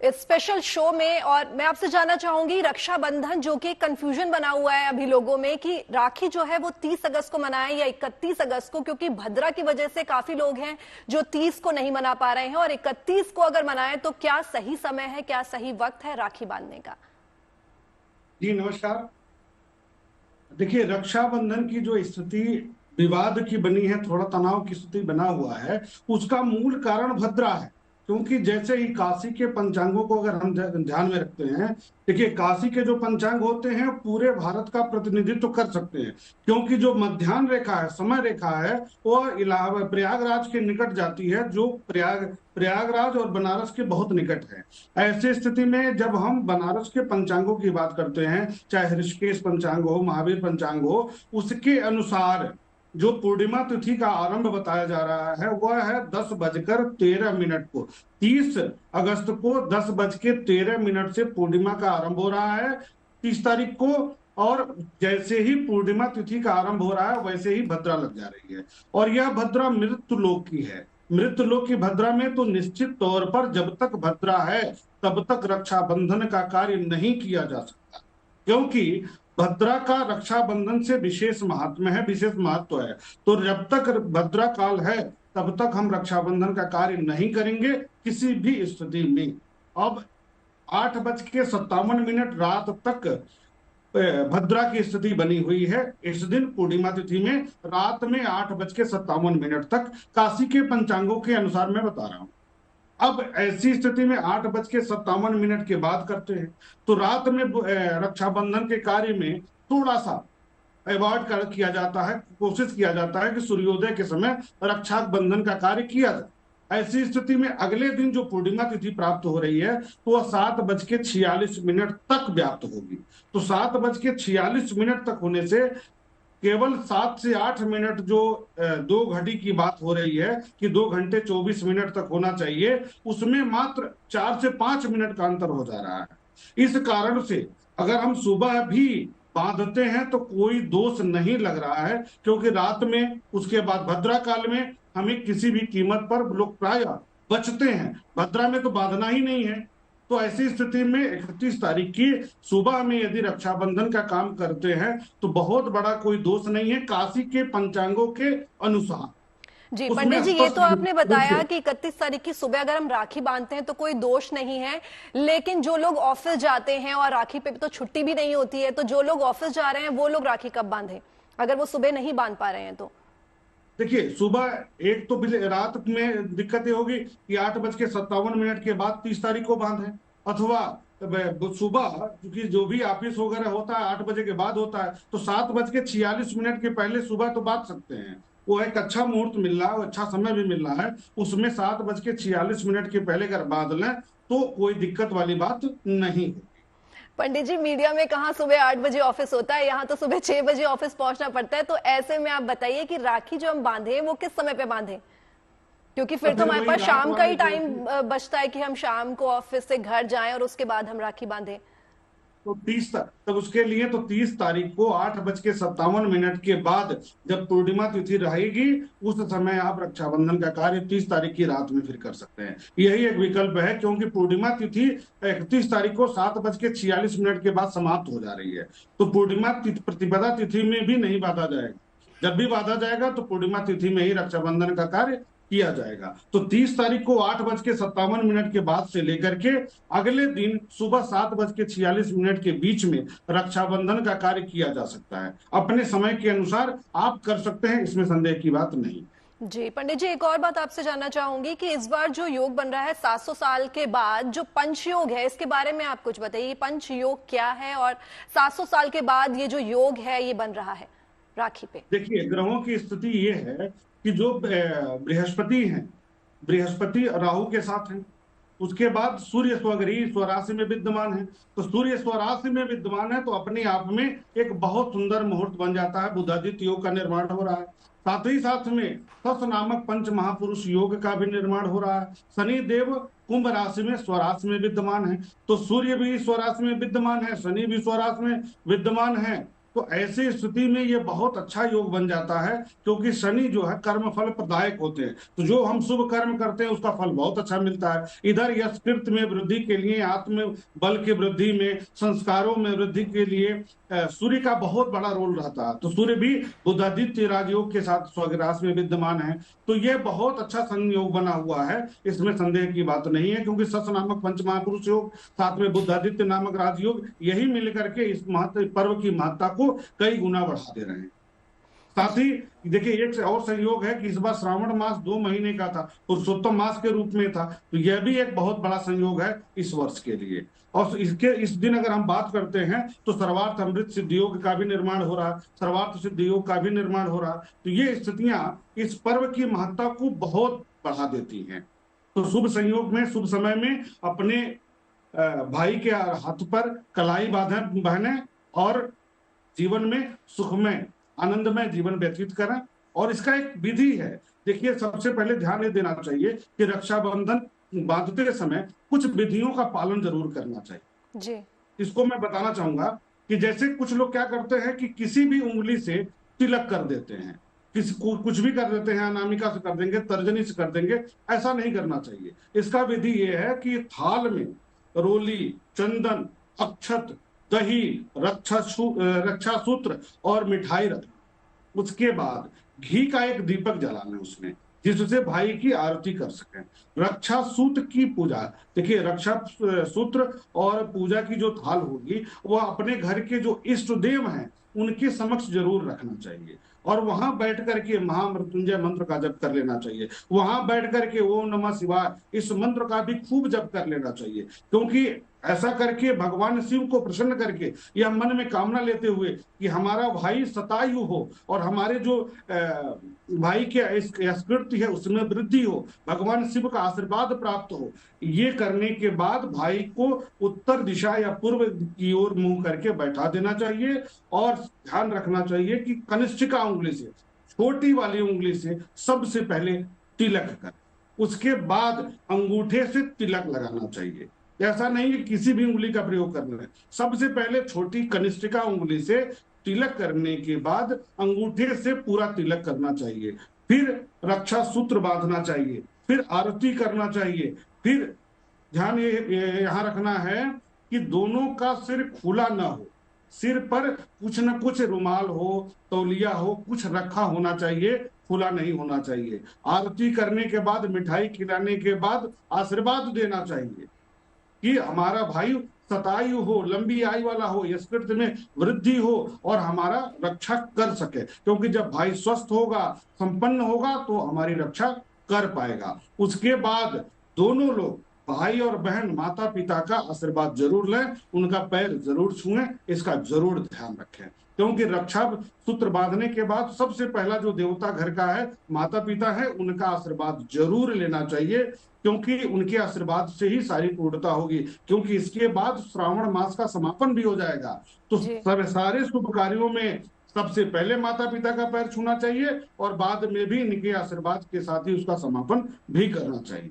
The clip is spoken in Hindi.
इस स्पेशल शो में। और मैं आपसे जानना चाहूंगी, रक्षाबंधन जो कि कंफ्यूजन बना हुआ है अभी लोगों में कि राखी जो है वो 30 अगस्त को मनाएं या 31 अगस्त को, क्योंकि भद्रा की वजह से काफी लोग हैं जो 30 को नहीं मना पा रहे हैं, और 31 को अगर मनाएं तो क्या सही समय है, क्या सही वक्त है राखी बांधने का? जी नमस्कार। देखिए, रक्षाबंधन की जो स्थिति विवाद की बनी है, थोड़ा तनाव की स्थिति बना हुआ है, उसका मूल कारण भद्रा है। क्योंकि जैसे ही काशी के पंचांगों को अगर हम ध्यान में रखते हैं, देखिए काशी के जो पंचांग होते हैं पूरे भारत का प्रतिनिधित्व कर सकते हैं। क्योंकि जो मध्याह्न रेखा है, समय रेखा है, वो इलाहाबाद प्रयागराज के निकट जाती है, जो प्रयागराज और बनारस के बहुत निकट है। ऐसी स्थिति में जब हम बनारस के पंचांगों की बात करते हैं, चाहे ऋषिकेश पंचांग हो, महावीर पंचांग हो, उसके अनुसार जो पूर्णिमा तिथि का आरंभ बताया जा रहा है वह है 10:13 को। 30 अगस्त को 10:13 से पूर्णिमा का आरंभ हो रहा है, 30 तारीख को। और जैसे ही पूर्णिमा तिथि का आरंभ हो रहा है वैसे ही भद्रा लग जा रही है। और यह भद्रा मृत्यु लोक की है। मृत्यु लोक की भद्रा में तो निश्चित तौर पर जब तक भद्रा है तब तक रक्षाबंधन का कार्य नहीं किया जा सकता। क्योंकि भद्रा का रक्षाबंधन से विशेष महात्म्य है, विशेष महत्व है। तो जब तक भद्रा काल है तब तक हम रक्षाबंधन का कार्य नहीं करेंगे किसी भी स्थिति में। अब 8:57 रात तक भद्रा की स्थिति बनी हुई है। इस दिन पूर्णिमा तिथि में रात में 8:57 तक काशी के पंचांगों के अनुसार मैं बता रहा हूं। अब ऐसी स्थिति में 8:57 के बाद करते हैं तो रात में रक्षाबंधन के कार्य में थोड़ा सा अवॉइड किया जाता है, कोशिश किया जाता है कि सूर्योदय के समय रक्षा बंधन का कार्य किया जाए। ऐसी स्थिति में अगले दिन जो पूर्णिमा तिथि प्राप्त हो रही है तो वह 7:46 तक व्याप्त होगी। तो 7:46 तक होने से केवल 7 से 8 मिनट जो 2 घड़ी की बात हो रही है कि 2 घंटे 24 मिनट तक होना चाहिए, उसमें मात्र 4 से 5 मिनट का अंतर हो जा रहा है। इस कारण से अगर हम सुबह भी बांधते हैं तो कोई दोष नहीं लग रहा है, क्योंकि रात में उसके बाद भद्रा काल में हमें किसी भी कीमत पर लोग प्राय बचते हैं, भद्रा में तो बांधना ही नहीं है। तो ऐसी स्थिति में 31 तारीख की सुबह में यदि रक्षाबंधन का काम करते हैं तो बहुत बड़ा कोई दोष नहीं है काशी के पंचांगों के अनुसार। जी उसमें पंडित जी, ये स्पष्ट तो आपने रूप बताया से कि 31 तारीख की सुबह अगर हम राखी बांधते हैं तो कोई दोष नहीं है, लेकिन जो लोग ऑफिस जाते हैं और राखी पे तो छुट्टी भी नहीं होती है, तो जो लोग ऑफिस जा रहे हैं वो लोग राखी कब बांधे अगर वो सुबह नहीं बांध पा रहे हैं तो? देखिए, सुबह एक तो रात में दिक्कत ये होगी कि 8:57 के बाद 30 तारीख को बांधे, अथवा सुबह, क्योंकि जो भी ऑफिस वगैरह होता है 8 बजे के बाद होता है, तो 7:46 के पहले सुबह तो बांध सकते हैं। वो एक अच्छा मुहूर्त मिल रहा है, अच्छा समय भी मिल रहा है, उसमें 7:46 के पहले अगर बांध लें तो कोई दिक्कत वाली बात नहीं है। पंडित जी, मीडिया में कहाँ सुबह 8 बजे ऑफिस होता है, यहाँ तो सुबह 6 बजे ऑफिस पहुंचना पड़ता है। तो ऐसे में आप बताइए कि राखी जो हम बांधे वो किस समय पे बांधे, क्योंकि तो फिर तो फिर हमारे वही पास रात शाम का वाले ही टाइम बचता है कि हम शाम को ऑफिस से घर जाएं और उसके बाद हम राखी बांधे। तो 30 तक, तब उसके लिए तो 30 तारीख को 8:57 के बाद जब पूर्णिमा तिथि रहेगी उस समय आप रक्षाबंधन का कार्य 30 तारीख की रात में फिर कर सकते हैं। यही एक विकल्प है, क्योंकि पूर्णिमा तिथि 31 तारीख को 7:46 के बाद समाप्त हो जा रही है। तो पूर्णिमा प्रतिपदा तिथि में भी नहीं बांधा जाएगा। जब भी बांधा जाएगा तो पूर्णिमा तिथि में ही रक्षाबंधन का कार्य किया जाएगा। तो 30 तारीख को 8:57 के बाद से लेकर के अगले दिन सुबह 7:46 के बीच में रक्षाबंधन का कार्य किया जा सकता है। अपने समय के अनुसार आप कर सकते हैं, इसमें संदेह की बात नहीं। जी पंडित जी, एक और बात आपसे जानना चाहूंगी कि इस बार जो योग बन रहा है 700 साल के बाद, जो पंच योग है, इसके बारे में आप कुछ बताइए। पंच योग क्या है और 700 साल के बाद ये जो योग है ये बन रहा है राखी पे? देखिए, ग्रहों की स्थिति ये है कि जो बृहस्पति हैं, बृहस्पति राहु के साथ हैं। उसके बाद सूर्य स्वगृही स्वराशि में विद्यमान है। तो सूर्य स्वराशि में विद्यमान है तो अपने आप में एक बहुत सुंदर मुहूर्त बन जाता है, बुधादित्य योग का निर्माण हो रहा है। साथ ही साथ में सस नामक पंच महापुरुष योग का भी निर्माण हो रहा है। शनि देव कुंभ राशि में स्वराशि में विद्यमान है, तो सूर्य भी स्वराशि में विद्यमान है, शनि भी स्वराशि में विद्यमान है। तो ऐसी स्थिति में ये बहुत अच्छा योग बन जाता है, क्योंकि शनि जो है कर्म फल प्रदायक होते हैं। तो जो हम शुभ कर्म करते हैं उसका फल बहुत अच्छा मिलता है। इधर यशकृत में वृद्धि के लिए, आत्म बल की वृद्धि में, संस्कारों में वृद्धि के लिए सूर्य का बहुत बड़ा रोल रहता है। तो सूर्य भी बुधादित्य राजयोग के साथ स्वग्रास में विद्यमान है। तो ये बहुत अच्छा संयोग बना हुआ है, इसमें संदेह की बात नहीं है, क्योंकि सस नामक पंच महापुरुष योग, साथ में बुधादित्य नामक राजयोग, यही मिलकर के इस महत्व पर्व की महत्ता को कई गुना बढ़ा दे रहे हैं। साथ ही देखिए एक और संयोग है कि इस बार श्रावण मास 2 महीने का था, पुरुषोत्तम मास के रूप में था। तो यह भी एक बहुत बड़ा संयोग है इस वर्ष के लिए। और इस दिन अगर हम बात करते हैं तो सर्वार्थ अमृत सिद्धि योग का भी निर्माण हो रहा, सर्वार्थ सिद्धि योग का भी निर्माण हो रहा। तो ये स्थितियां इस पर्व की महत्ता को बहुत बढ़ा देती हैं। तो शुभ संयोग में, शुभ समय में अपने भाई के हाथ पर कलाई बहने और जीवन में सुखमय आनंदमय जीवन व्यतीत करें। और इसका एक विधि है। देखिए सबसे पहले ध्यान ये देना चाहिए कि रक्षाबंधन बांधते समय कुछ विधियों का पालन जरूर करना चाहिए जी। इसको मैं बताना चाहूंगा कि जैसे कुछ लोग क्या करते हैं कि किसी भी उंगली से तिलक कर देते हैं, कुछ भी कर देते हैं, अनामिका से कर देंगे, तर्जनी से कर देंगे। ऐसा नहीं करना चाहिए। इसका विधि ये है कि थाल में रोली, चंदन, अक्षत, दही, रक्षा सूत्र और मिठाई रखना। उसके बाद घी का एक दीपक जलाना उसमें, जिससे भाई की आरती कर सकें। रक्षा सूत्र की पूजा, देखिए रक्षा सूत्र और पूजा की जो थाल होगी वह अपने घर के जो इष्ट देव हैं उनके समक्ष जरूर रखना चाहिए। और वहां बैठ करके महामृत्युंजय मंत्र का जप कर लेना चाहिए। वहां बैठ करके ओम नमः शिवाय इस मंत्र का भी खूब जप कर लेना चाहिए, क्योंकि ऐसा करके भगवान शिव को प्रसन्न करके यह मन में कामना लेते हुए कि हमारा भाई शतायु हो और हमारे जो भाई के यशकृत्य है उसमें वृद्धि हो, भगवान शिव का आशीर्वाद प्राप्त हो। ये करने के बाद भाई को उत्तर दिशा या पूर्व की ओर मुंह करके बैठा देना चाहिए। और ध्यान रखना चाहिए कि कनिष्ठिका उंगली से, छोटी वाली उंगली से सबसे पहले तिलक कर, उसके बाद अंगूठे से तिलक लगाना चाहिए। ऐसा नहीं कि किसी भी उंगली का प्रयोग करना है। सबसे पहले छोटी कनिष्ठिका उंगली से तिलक करने के बाद अंगूठे से पूरा तिलक करना चाहिए। फिर रक्षा सूत्र बांधना चाहिए, फिर आरती करना चाहिए। फिर ध्यान ये यहां रखना है कि दोनों का सिर खुला ना हो, सिर पर कुछ न कुछ रुमाल हो, तौलिया हो, कुछ रखा होना चाहिए, खुला नहीं होना चाहिए। आरती करने के बाद, मिठाई खिलाने के बाद आशीर्वाद देना चाहिए कि हमारा भाई शतायु हो, लंबी आयु वाला हो, यशकृत में वृद्धि हो और हमारा रक्षा कर सके। क्योंकि जब भाई स्वस्थ होगा, संपन्न होगा तो हमारी रक्षा कर पाएगा। उसके बाद दोनों लोग, भाई और बहन, माता पिता का आशीर्वाद जरूर लें, उनका पैर जरूर छुएं, इसका जरूर ध्यान रखें। क्योंकि रक्षा सूत्र बांधने के बाद सबसे पहला जो देवता घर का है, माता पिता है, उनका आशीर्वाद जरूर लेना चाहिए, क्योंकि उनके आशीर्वाद से ही सारी पूर्णता होगी। क्योंकि इसके बाद श्रावण मास का समापन भी हो जाएगा। तो सारे शुभ कार्यों में सबसे पहले माता पिता का पैर छूना चाहिए और बाद में भी इनके आशीर्वाद के साथ ही उसका समापन भी करना चाहिए।